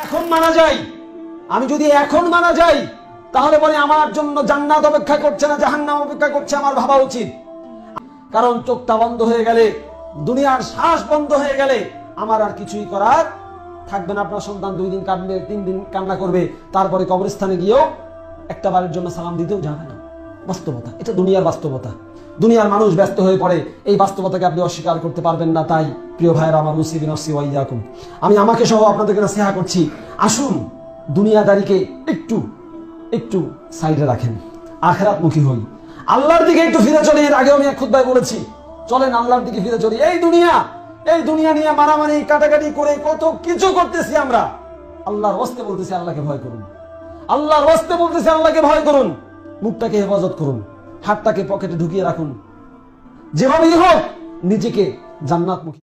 এখন মারা যাই, আমি যদি এখন মারা যাই তাহলে পরে আমার জন্য জান্নাত অপেক্ষা করছে না জাহান্নাম অপেক্ষা করছে, আমার ভাবা উচিত। কারণ চোখটা বন্ধ হয়ে গেলে, দুনিয়ার শ্বাস বন্ধ হয়ে গেলে আমার আর কিছুই করার থাকবে না। আপনার সন্তান 2 দিন কাঁদবে, 3 দিন কান্না করবে, তারপরে কবরস্থানে গিয়েও একটা বারের জন্য সালাম দিতেও যাবে না। বাস্তবতা, এটা দুনিয়ার বাস্তবতা। দুনিয়ার মানুষ ব্যস্ত হয়ে পড়ে, এই বাস্তবতাকে আপনি অস্বীকার করতে পারবেন না। তাই প্রিয় ভাইয়েরা আমার, উসি বিনফসি ওয়া ইয়াকুম, আমি আমাকে সহ আপনাদেরকে নসিহত করছি, আসুন দুনিয়াদারিকে একটু একটু সাইডে রাখেন, আখিরাতমুখী হই, আল্লাহর দিকে একটু ফিরে চলি। এর আগেও আমি এক খুতবায় বলেছি, চলেন আল্লাহর দিকে ফিরে চলি। এই দুনিয়া নিয়ে মারামারি কাটাকাটি করে কত কিছু করতেছি আমরা। আল্লাহর ওয়াস্তে বলতেছি, আল্লাহকে ভয় করুন। আল্লাহর ওয়াস্তে বলতেছি, আল্লাহকে ভয় করুন। মুখটাকে হেফাজত করুন, হাতটাকে পকেটে ঢুকিয়ে রাখুন, যেভাবেই হোক নিজেকে জান্নাতমুখী